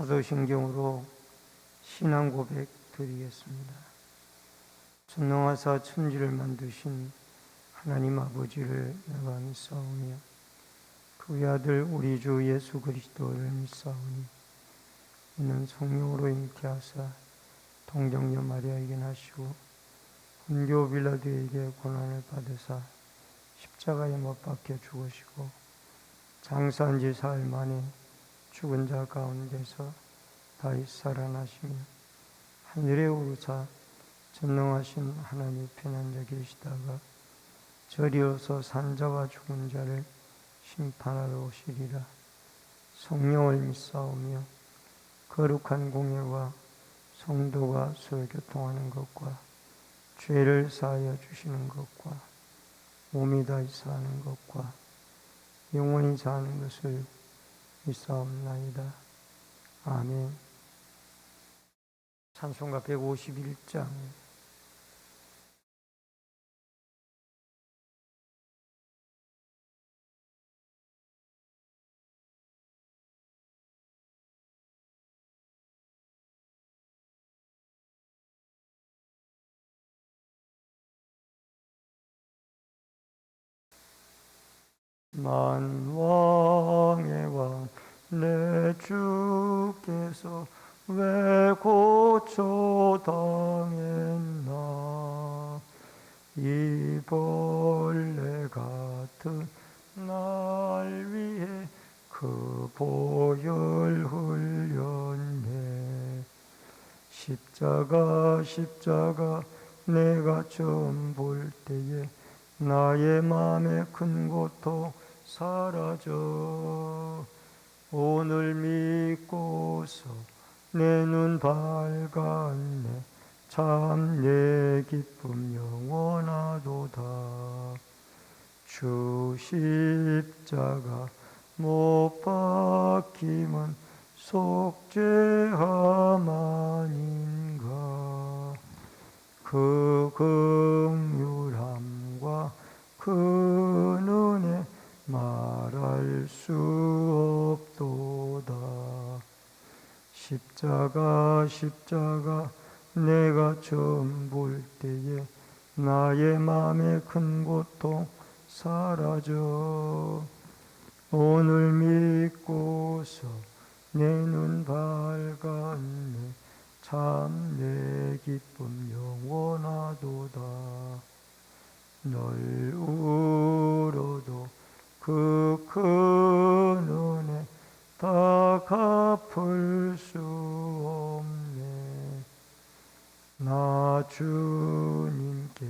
사도신경으로 신앙 고백 드리겠습니다. 전능하사 천지를 만드신 하나님 아버지를 내가 믿사오며 그 외아들 우리 주 예수 그리스도를 믿사오니 이는 성령으로 잉태하사 동정녀 마리아에게 나시고 본교 빌라도에게 고난을 받으사 십자가에 못 박혀 죽으시고 장사한 지 사흘 만에 죽은 자 가운데서 다시 살아나시며 하늘에 오르사 전능하신 하나님 편한 자 계시다가 저리어서 산자와 죽은 자를 심판하러 오시리라. 성령을 믿사오며 거룩한 공예와 성도가 서로 교통하는 것과 죄를 사하여 주시는 것과 몸이 다시 사는 것과 영원히 사는 것을 믿사옵나이다. 아멘. 찬송가 151장. 만왕의 왕 내 주께서 왜 고초당했나. 이 벌레 같은 날 위해 그 보혈 흘렸네. 십자가 내가 처음 볼 때에 나의 마음의 큰 고통 사라져. 오늘 믿고서 내 눈 밝았네. 참 내 기쁨 영원하도다. 주 십자가 못 박힘은 속죄함 아닌가. 그 긍휼함과 그 은혜 말할 수 없도다. 십자가 내가 처음 볼 때에 나의 마음의 큰 고통 사라져. 오늘 믿고서 내 눈 밝았네. 참 내 기쁨 영원하도다. 널 울어도 그 큰 은혜 다 갚을 수 없네. 나 주님께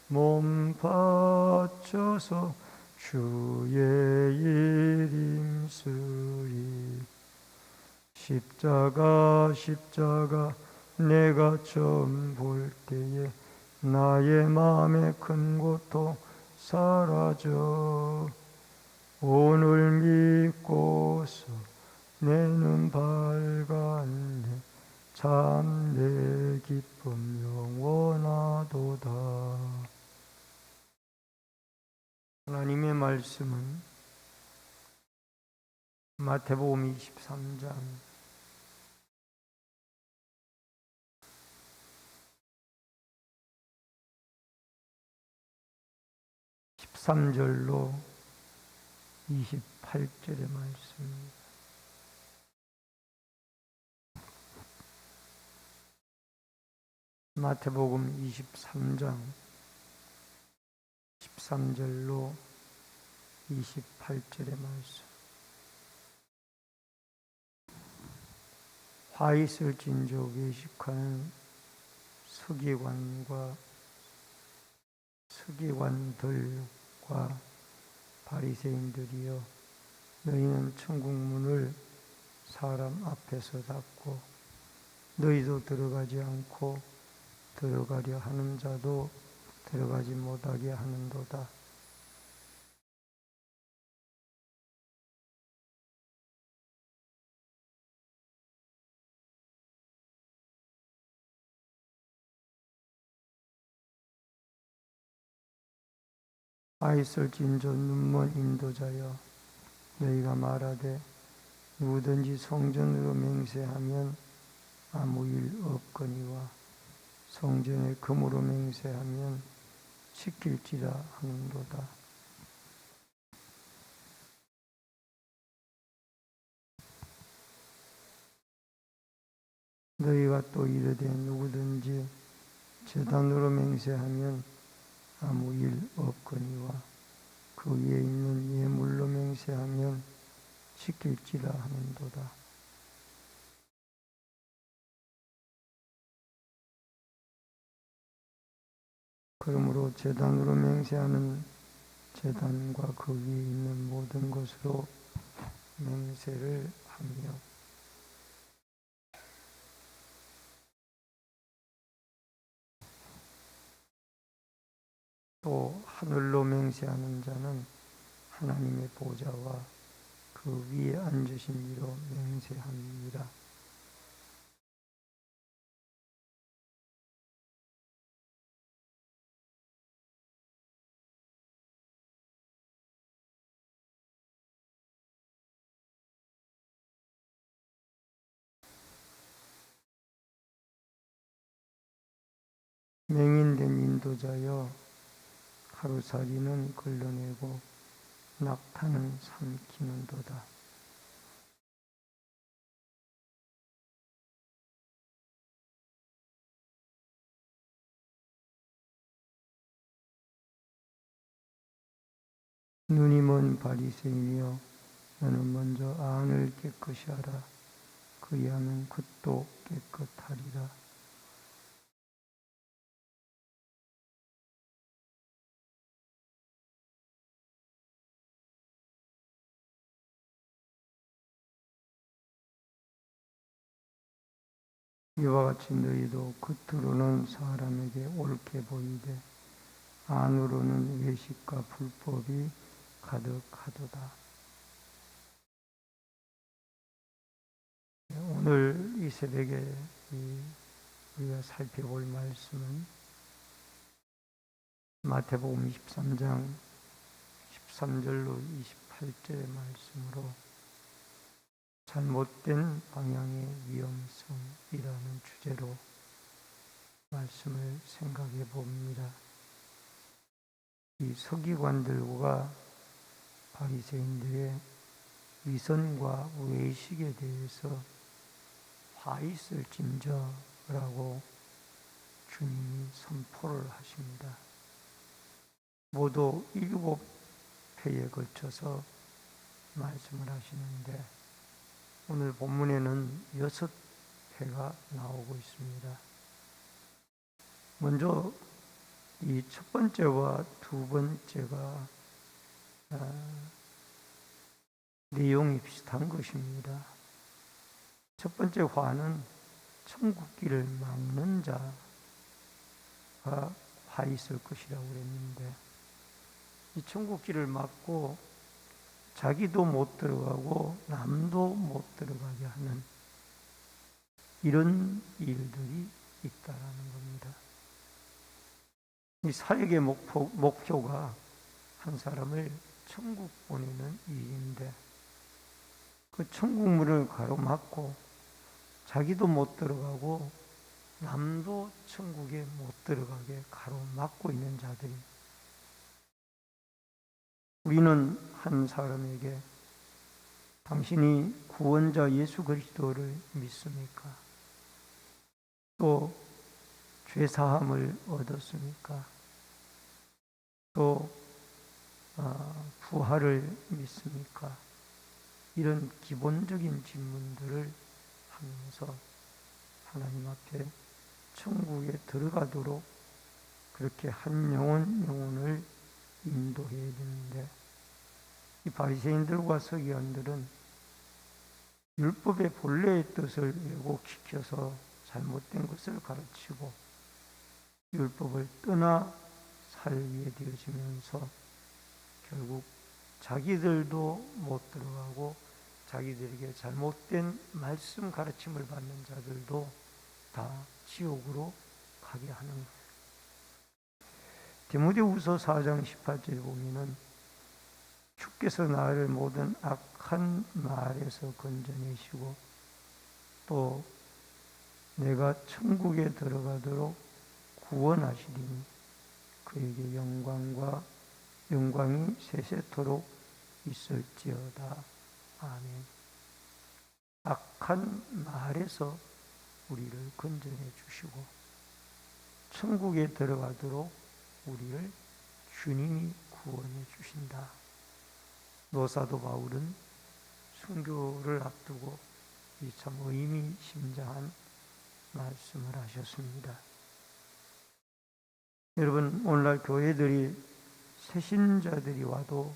몸 바쳐서 주의 일 힘쓰리. 십자가 내가 처음 볼 때에 나의 마음의 큰 고통 사라져. 오늘 믿고서 내 눈 밝았네. 참 내 기쁨 영원하도다. 하나님의 말씀은 마태복음 23장 13절로 28절의 말씀입니다. 마태복음 23장 13절로 28절의 말씀. 화 있을진저 외식하는 서기관들과 바리새인들이여, 너희는 천국 문을 사람 앞에서 닫고 너희도 들어가지 않고 들어가려 하는 자도 들어가지 못하게 하는도다. 화 있을진저 눈먼 인도자여, 너희가 말하되 누구든지 성전으로 맹세하면 아무 일 없거니와 성전에 금으로 맹세하면 지킬지라 하는도다. 너희가 또 이르되 누구든지 제단으로 맹세하면 아무 일 없거니와 그 위에 있는 예물로 맹세하면 지킬지라 하는도다. 그러므로 제단으로 맹세하는 제단과 그 위에 있는 모든 것으로 맹세를 하며 또 하늘로 맹세하는 자는 하나님의 보좌와 그 위에 앉으신 이로 맹세합니다. 맹인된 인도자여 하루살이는 걸러내고 낙타는 삼키는도다. 눈이 먼 바리새인이여 너는 먼저 안을 깨끗이 하라. 그리하면 겉도 깨끗하리라. 이와 같이 너희도 겉으로는 사람에게 옳게 보이되 안으로는 외식과 불법이 가득하도다. 오늘 이 새벽에 우리가 살펴볼 말씀은 마태복음 23장 13절로 28절의 말씀으로 잘못된 방향의 위험성이라는 주제로 말씀을 생각해 봅니다. 이 서기관들과 바리새인들의 위선과 외식에 대해서 화 있을 짐저라고 주님이 선포를 하십니다. 모두 7회에 걸쳐서 말씀을 하시는데 오늘 본문에는 6회가 나오고 있습니다. 먼저 이 첫 번째와 두 번째가 내용이 비슷한 것입니다. 첫 번째 화는 천국길을 막는 자가 화 있을 것이라고 그랬는데 이 천국길을 막고 자기도 못 들어가고 남도 못 들어가게 하는 이런 일들이 있다라는 겁니다. 이 사역의 목표가 한 사람을 천국 보내는 일인데 그 천국 문을 가로막고 자기도 못 들어가고 남도 천국에 못 들어가게 가로막고 있는 자들이 우리는 한 사람에게 당신이 구원자 예수 그리스도를 믿습니까? 또 죄사함을 얻었습니까? 또 부활을 믿습니까? 이런 기본적인 질문들을 하면서 하나님 앞에 천국에 들어가도록 그렇게 한 영혼을 인도해야 되는데 이 바리새인들과 서기관들은 율법의 본래의 뜻을 왜곡시켜서 잘못된 것을 가르치고 율법을 떠나 살게 되어지면서 결국 자기들도 못 들어가고 자기들에게 잘못된 말씀 가르침을 받는 자들도 다 지옥으로 가게 하는 거예요. 디모데후서 4장 18절에 보면은 주께서 나를 모든 악한 말에서 건져내시고 또 내가 천국에 들어가도록 구원하시리니 그에게 영광이 세세토록 있을지어다. 아멘. 악한 말에서 우리를 건져내 주시고 천국에 들어가도록 우리를 주님이 구원해 주신다. 노사도 바울은 순교를 앞두고 이 참 의미심장한 말씀을 하셨습니다. 여러분, 오늘날 교회들이 새신자들이 와도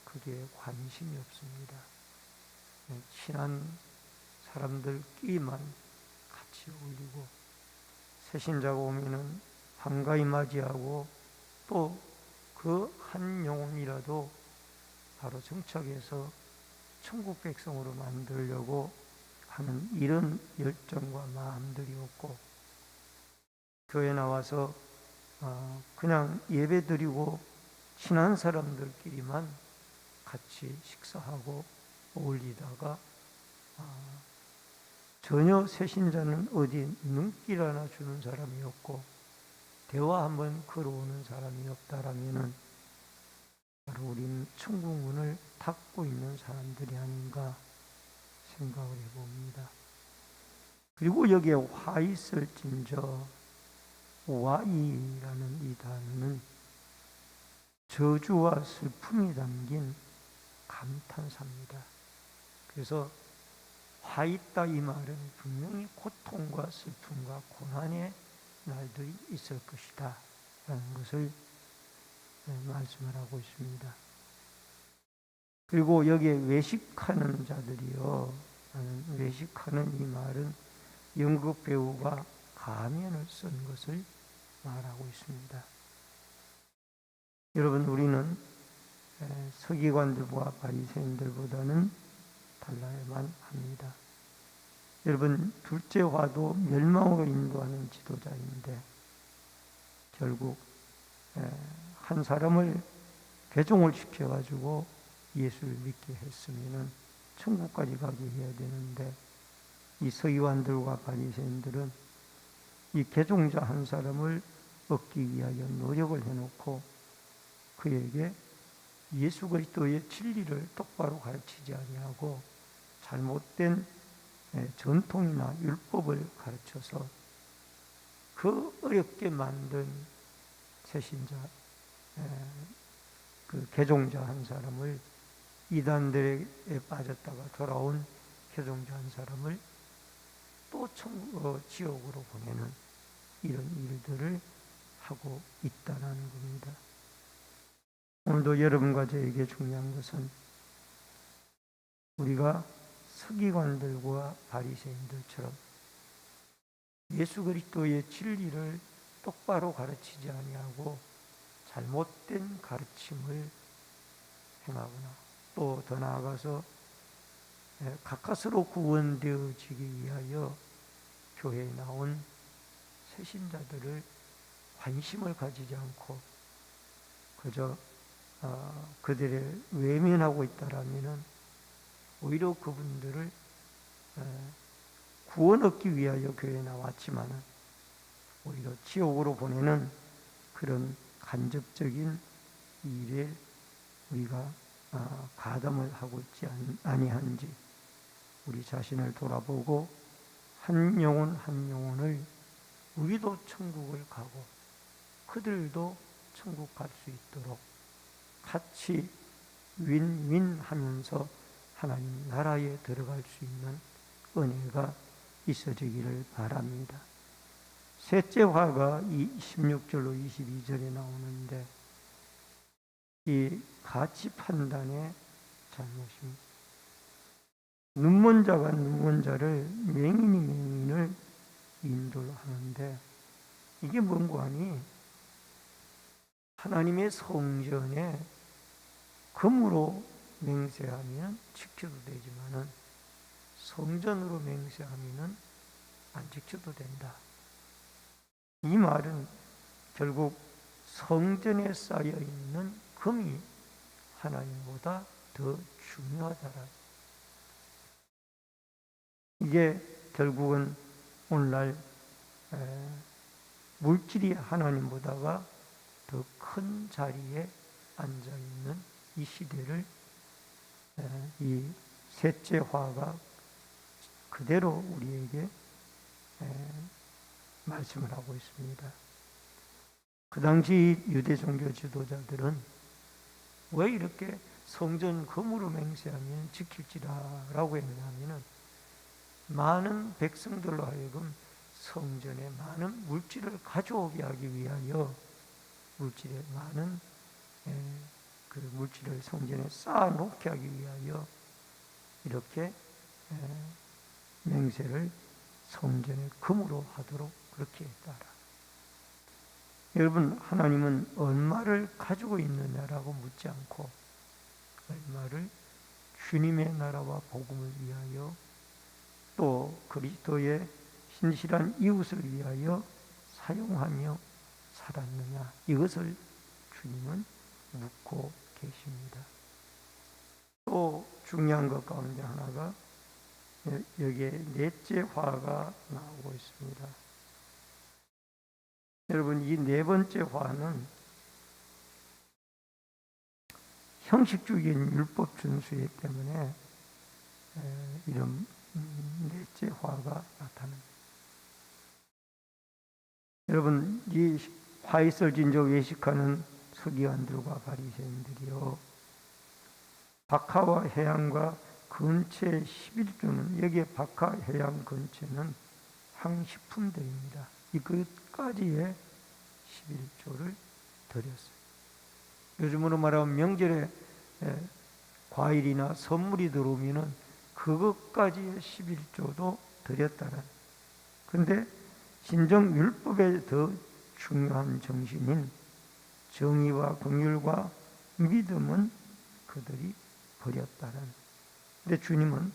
그게 관심이 없습니다. 친한 사람들끼리만 같이 어울리고 새신자가 오면은 반가이 맞이하고 또 그 한 영혼이라도 바로 정착해서 천국 백성으로 만들려고 하는 이런 열정과 마음들이 없고 교회 나와서 그냥 예배 드리고 친한 사람들끼리만 같이 식사하고 어울리다가 전혀 새신자는 어디 눈길 하나 주는 사람이 없고 대화 한번 걸어오는 사람이 없다라면은 바로 우리는 천국 문을 닫고 있는 사람들이 아닌가 생각을 해봅니다. 그리고 여기에 화 있을진저, 와이라는 이 단어는 저주와 슬픔이 담긴 감탄사입니다. 그래서 화 있다 이 말은 분명히 고통과 슬픔과 고난의 날들이 있을 것이다 라는 것을 말씀을 하고 있습니다. 그리고 여기에 외식하는 자들이요, 외식하는 이 말은 연극 배우가 가면을 쓴 것을 말하고 있습니다. 여러분, 우리는 서기관들과 바리새인들보다는 달라야만 합니다. 여러분, 둘째 화도 멸망으로 인도하는 지도자인데 결국 한 사람을 개종을 시켜가지고 예수를 믿게 했으면은 천국까지 가게 해야 되는데 이 서기관들과 바리새인들은 이 개종자 한 사람을 얻기 위하여 노력을 해놓고 그에게 예수 그리스도의 진리를 똑바로 가르치지 아니하고 잘못된 전통이나 율법을 가르쳐서 그 어렵게 만든 새신자, 그 개종자 한 사람을 이단들에 빠졌다가 돌아온 개종자 한 사람을 또 지옥으로 보내는 이런 일들을 하고 있다는 겁니다. 오늘도 여러분과 저에게 중요한 것은 우리가 서기관들과 바리새인들처럼 예수 그리스도의 진리를 똑바로 가르치지 아니하고 잘못된 가르침을 행하거나 또 더 나아가서 가까스로 구원되어지기 위하여 교회에 나온 새신자들을 관심을 가지지 않고 그저 그들을 외면하고 있다라면은 오히려 그분들을 구원 얻기 위하여 교회에 나왔지만은 오히려 지옥으로 보내는 그런 간접적인 일에 우리가 가담을 하고 있지 아니한지 우리 자신을 돌아보고 한 영혼 한 영혼을 우리도 천국을 가고 그들도 천국 갈 수 있도록 같이 윈윈하면서 하나님 나라에 들어갈 수 있는 은혜가 있어지기를 바랍니다. 셋째 화가 16절로 22절에 나오는데 이 가치 판단의 잘못입니다. 눈먼 자가 눈먼 자를, 맹인이 맹인을 인도를 하는데 이게 뭔고 하니 하나님의 성전에 금으로 맹세하면 지켜도 되지만은 성전으로 맹세하면은 안 지켜도 된다. 이 말은 결국 성전에 쌓여 있는 금이 하나님보다 더 중요하다라. 이게 결국은 오늘날 물질이 하나님보다가 더 큰 자리에 앉아있는 이 시대를 이 셋째 화가 그대로 우리에게 말씀을 하고 있습니다. 그 당시 유대 종교 지도자들은 왜 이렇게 성전 금으로 맹세하면 지킬지라라고 했냐면은 많은 백성들로 하여금 성전에 많은 물질을 가져오게 하기 위하여 물질에 많은 그 물질을 성전에 쌓아놓게 하기 위하여 이렇게 맹세를 성전에 금으로 하도록 그렇게 했다라. 여러분, 하나님은 얼마를 가지고 있느냐라고 묻지 않고 얼마를 주님의 나라와 복음을 위하여 또 그리스도의 신실한 이웃을 위하여 사용하며 살았느냐, 이것을 주님은 묻고 계십니다. 또 중요한 것 가운데 하나가 여기에 넷째 화가 나오고 있습니다. 여러분, 이 네 번째 화는 형식적인 율법 준수이기 때문에 이런 넷째 화가 나타납니다. 여러분, 이 화에 써진저 외식하는 서기관들과 바리새인들이요, 박하와 해양과 근처의 11조는, 여기에 박하 해양 근처는 항식품들입니다. 이 끝까지의 11조를 드렸어요. 요즘으로 말하면 명절에 과일이나 선물이 들어오면은 그것까지의 11조도 드렸다는. 근데 진정 율법의 더 중요한 정신인 정의와 긍휼과 믿음은 그들이 버렸다는. 근데 주님은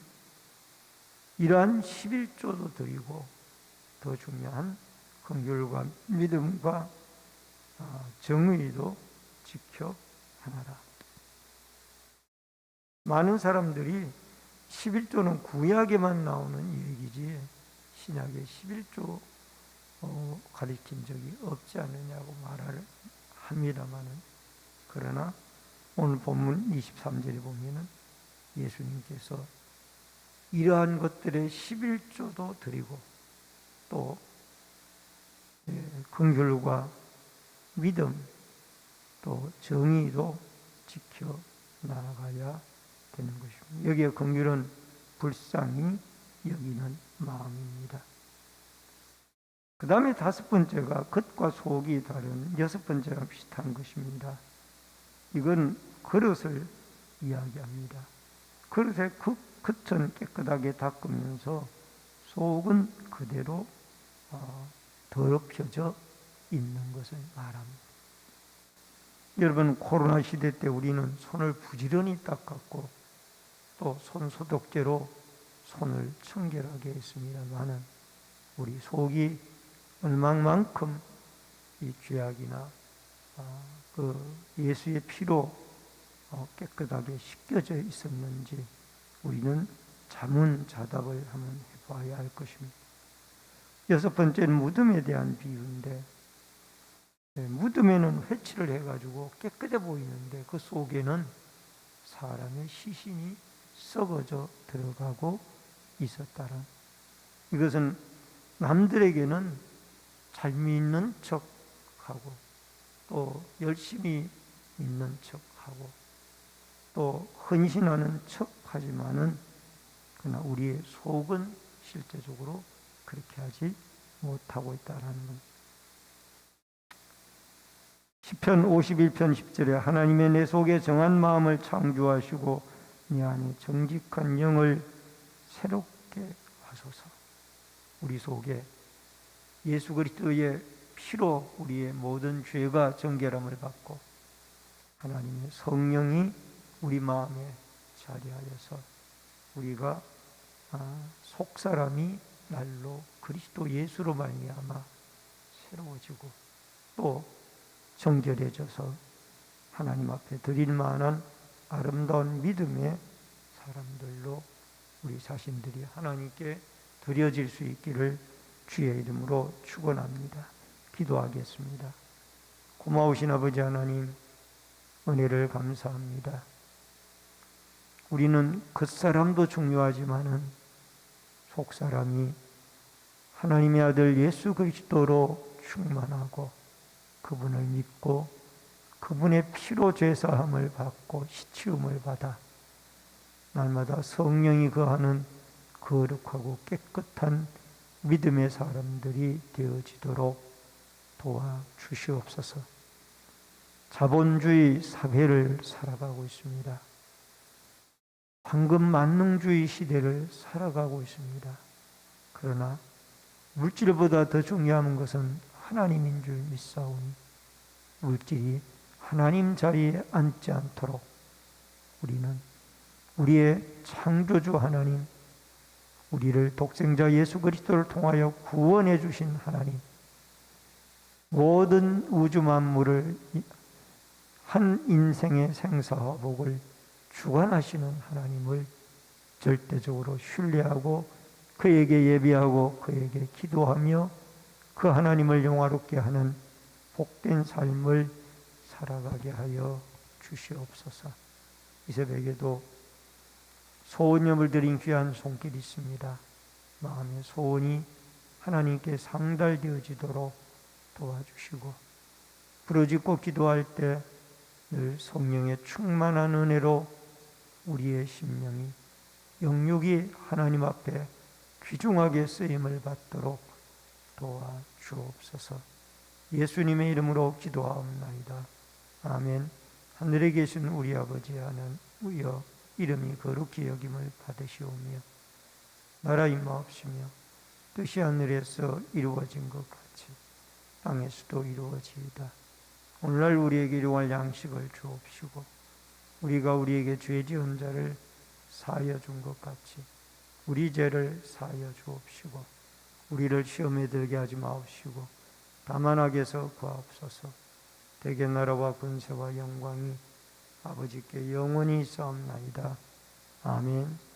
이러한 11조도 드리고 더 중요한 긍휼과 믿음과 정의도 지켜 하나라. 많은 사람들이 11조는 구약에만 나오는 얘기지 신약에 11조 가르친 적이 없지 않느냐고 말을 합니다마는, 그러나 오늘 본문 23절에 보면은 예수님께서 이러한 것들의 11조도 드리고 또 긍휼과 믿음 또 정의도 지켜 나아가야 되는 것입니다. 여기에 긍휼은 불쌍히 여기는 마음입니다. 그 다음에 다섯 번째가 겉과 속이 다른 여섯 번째랑 비슷한 것입니다. 이건 그릇을 이야기합니다. 그릇의 겉은 깨끗하게 닦으면서 속은 그대로 더럽혀져 있는 것을 말합니다. 여러분, 코로나 시대 때 우리는 손을 부지런히 닦았고 또 손소독제로 손을 청결하게 했습니다마는 우리 속이 얼마만큼 이 죄악이나 그 예수의 피로 깨끗하게 씻겨져 있었는지 우리는 자문자답을 한번 해봐야 할 것입니다. 여섯 번째는 무덤에 대한 비유인데, 무덤에는 회치를 해가지고 깨끗해 보이는데 그 속에는 사람의 시신이 썩어져 들어가고 있었다는. 이것은 남들에게는 잘 믿는 척하고 또 열심히 믿는 척하고 또 헌신하는 척하지만은 그러나 우리의 속은 실제적으로 그렇게 하지 못하고 있다는 것. 시편 51편 10절에 하나님의 내 속에 정한 마음을 창조하시고 내 안에 정직한 영을 새롭게 하소서. 우리 속에 예수 그리스도의 피로 우리의 모든 죄가 정결함을 받고 하나님의 성령이 우리 마음에 자리하여서 우리가 속사람이 날로 그리스도 예수로 말미암아 새로워지고 또 정결해져서 하나님 앞에 드릴 만한 아름다운 믿음의 사람들로 우리 자신들이 하나님께 드려질 수 있기를 주의 이름으로 축원합니다. 기도하겠습니다. 고마우신 아버지 하나님, 은혜를 감사합니다. 우리는 겉사람도 중요하지만은 속사람이 하나님의 아들 예수 그리스도로 충만하고 그분을 믿고 그분의 피로 죄사함을 받고 시치움을 받아 날마다 성령이 거하는 거룩하고 깨끗한 믿음의 사람들이 되어지도록 도와주시옵소서. 자본주의 사회를 살아가고 있습니다. 황금 만능주의 시대를 살아가고 있습니다. 그러나 물질보다 더 중요한 것은 하나님인 줄 믿사오니 물질이 하나님 자리에 앉지 않도록 우리는 우리의 창조주 하나님, 우리를 독생자 예수 그리스도를 통하여 구원해 주신 하나님, 모든 우주 만물을 한 인생의 생사화복을 주관하시는 하나님을 절대적으로 신뢰하고 그에게 예배하고 그에게 기도하며 그 하나님을 영화롭게 하는 복된 삶을 살아가게 하여 주시옵소서. 이 새벽에도 소원염을 드린 귀한 손길이 있습니다. 마음의 소원이 하나님께 상달되어지도록 도와주시고 부르짖고 기도할 때 늘 성령의 충만한 은혜로 우리의 심령이 영육이 하나님 앞에 귀중하게 쓰임을 받도록 도와주옵소서. 예수님의 이름으로 기도하옵나이다. 아멘. 하늘에 계신 우리 아버지 하나님여, 이름이 거룩히 여김을 받으시오며 나라 임하옵시며 뜻이 하늘에서 이루어진 것 같이 땅에서도 이루어지이다. 오늘날 우리에게 일용할 양식을 주옵시고 우리가 우리에게 죄 지은 자를 사하여 준 것 같이 우리 죄를 사하여 주옵시고 우리를 시험에 들게 하지 마옵시고 다만 악에서 구하옵소서. 대개 나라와 권세와 영광이 아버지께 영원히 있사옵나이다. 아멘.